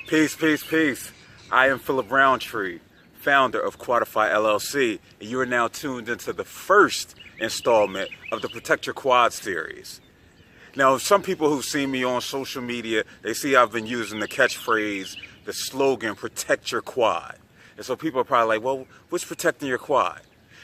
Peace, peace, peace. I am Phillip Roundtree, founder of Quadefy LLC, and you are now tuned into the first installment of the Protect Your Quad series. Now, some people who've seen me on social media, they see I've been using the catchphrase, the slogan, protect your quad. And so people are probably like, well, what's protecting your quad?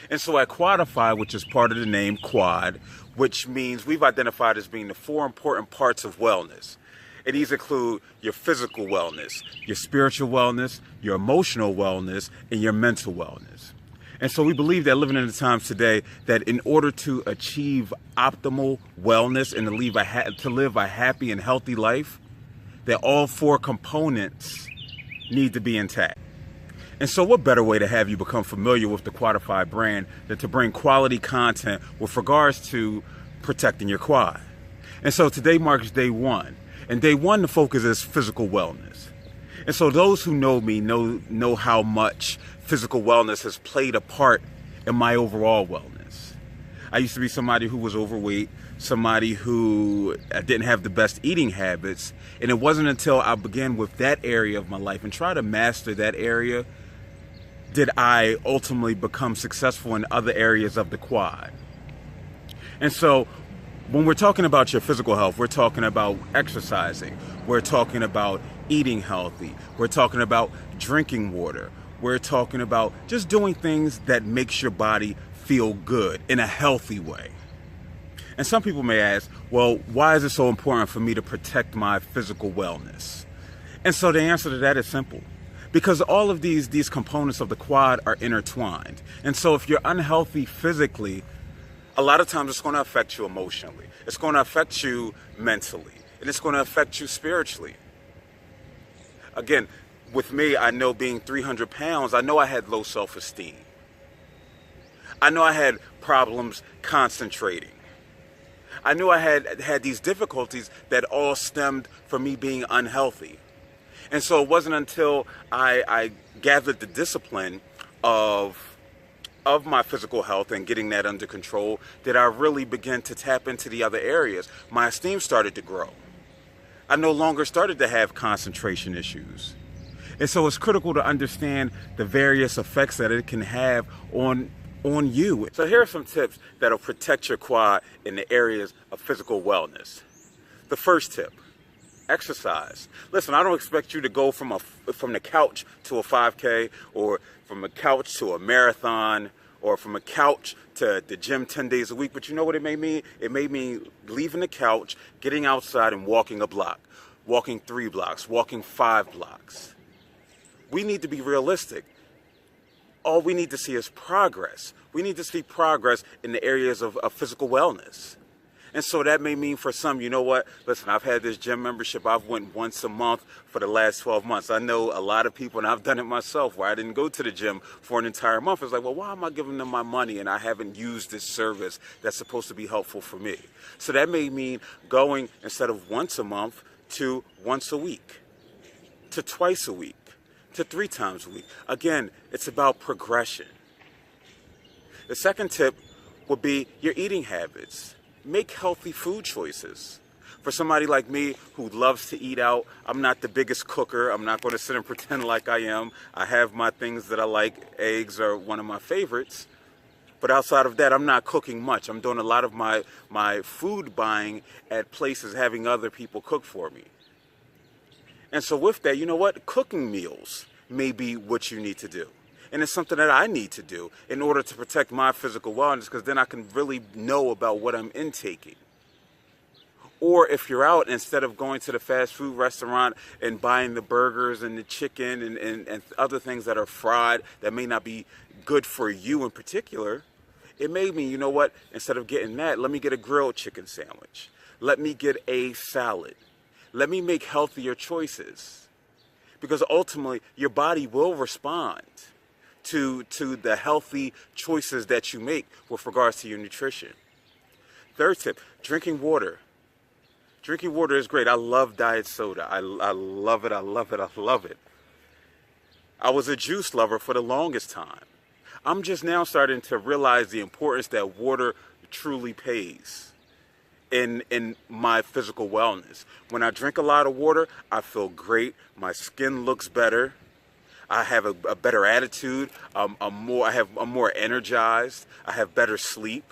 And so at Quadefy, which is part of the name Quad, which means we've identified as being the four important parts of wellness. And these include your physical wellness, your spiritual wellness, your emotional wellness, and your mental wellness. And so we believe that living in the times today, that in order to achieve optimal wellness and to live a happy and healthy life, that all four components need to be intact. And so what better way to have you become familiar with the Quadefy brand than to bring quality content with regards to protecting your quad. And so today marks day one. And day one, the focus is physical wellness. And so those who know me know how much physical wellness has played a part in my overall wellness. I used to be somebody who was overweight, somebody who didn't have the best eating habits. And it wasn't until I began with that area of my life and try to master that area did I ultimately become successful in other areas of the quad. And so when we're talking about your physical health, we're talking about exercising, we're talking about eating healthy, we're talking about drinking water, we're talking about just doing things that makes your body feel good in a healthy way. And some people may ask, well, why is it so important for me to protect my physical wellness? And so the answer to that is simple. Because all of these components of the quad are intertwined. And so if you're unhealthy physically, a lot of times it's going to affect you emotionally. It's going to affect you mentally. And it's going to affect you spiritually. Again, with me, I know being 300 pounds, I know I had low self-esteem. I know I had problems concentrating. I knew I had these difficulties that all stemmed from me being unhealthy. And so it wasn't until I gathered the discipline of my physical health and getting that under control that I really began to tap into the other areas. My esteem started to grow. I no longer started to have concentration issues. And so it's critical to understand the various effects that it can have on you. So here are some tips that'll protect your quad in the areas of physical wellness. The first tip, exercise. Listen, I don't expect you to go from the couch to a 5K, or from a couch to a marathon, or from a couch to the gym 10 days a week. But you know what it made me? It made me leaving the couch, getting outside and walking a block, walking 3 blocks, walking 5 blocks. We need to be realistic. All we need to see is progress. We need to see progress in the areas of physical wellness. And so that may mean for some, you know what, listen, I've had this gym membership, I've went once a month for the last 12 months. I know a lot of people, and I've done it myself, where I didn't go to the gym for an entire month. It's like, well, why am I giving them my money and I haven't used this service that's supposed to be helpful for me? So that may mean going, instead of once a month, to once a week, to twice a week, to 3 times a week. Again, it's about progression. The second tip would be your eating habits. Make healthy food choices. For somebody like me who loves to eat out, I'm not the biggest cooker. I'm not going to sit and pretend like I am. I have my things that I like. Eggs are one of my favorites. But outside of that, I'm not cooking much. I'm doing a lot of my food buying at places, having other people cook for me. And so with that, you know what? Cooking meals may be what you need to do. And it's something that I need to do in order to protect my physical wellness, because then I can really know about what I'm intaking. Or if you're out, instead of going to the fast food restaurant and buying the burgers and the chicken and other things that are fried that may not be good for you in particular, it may mean, you know what, instead of getting that, let me get a grilled chicken sandwich. Let me get a salad. Let me make healthier choices. Because ultimately, your body will respond to the healthy choices that you make with regards to your nutrition. Third tip, drinking water. Drinking water is great. I love diet soda. I love it, I love it, I love it. I was a juice lover for the longest time. I'm just now starting to realize the importance that water truly pays. in my physical wellness. When I drink a lot of water, I feel great. My skin looks better. I have a better attitude. I'm more energized. I have better sleep.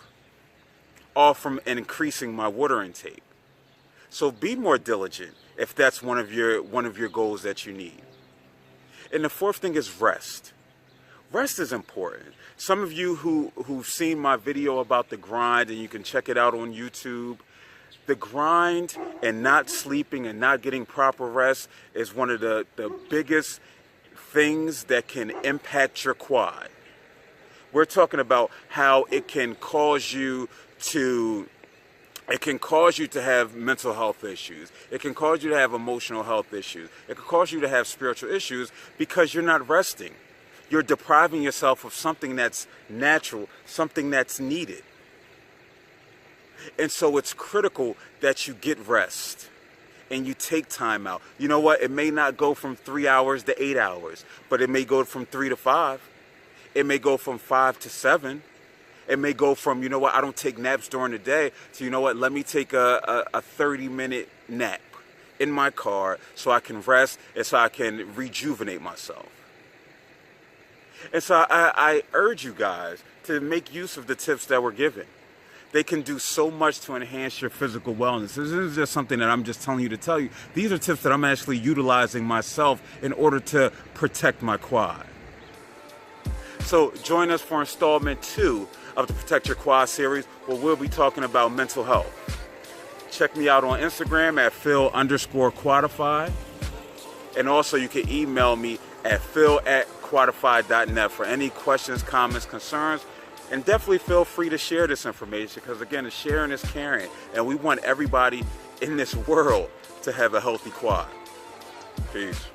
All from increasing my water intake. So be more diligent if that's one of your goals that you need. And the fourth thing is rest. Rest is important. Some of you who've seen my video about the grind, and you can check it out on YouTube, the grind and not sleeping and not getting proper rest is one of the biggest things that can impact your quad. We're talking about how it can cause you to have mental health issues. It can cause you to have emotional health issues. It can cause you to have spiritual issues because you're not resting. You're depriving yourself of something that's natural, something that's needed. And so it's critical that you get rest and you take time out. You know what? It may not go from 3 hours to 8 hours, but it may go from 3 to 5. It may go from 5 to 7. It may go from, you know what, I don't take naps during the day, to, you know what, let me take a 30-minute nap in my car so I can rest and so I can rejuvenate myself. And so I urge you guys to make use of the tips that we're given. They can do so much to enhance your physical wellness. This is just something that I'm just telling you to tell you. These are tips that I'm actually utilizing myself in order to protect my quad. So join us for installment 2 of the Protect Your Quad series, where we'll be talking about mental health. Check me out on Instagram at Phil_Quadefy. And also you can email me at phil@quadefy.net for any questions, comments, concerns. And definitely feel free to share this information because, again, sharing is caring. And we want everybody in this world to have a healthy quad. Peace.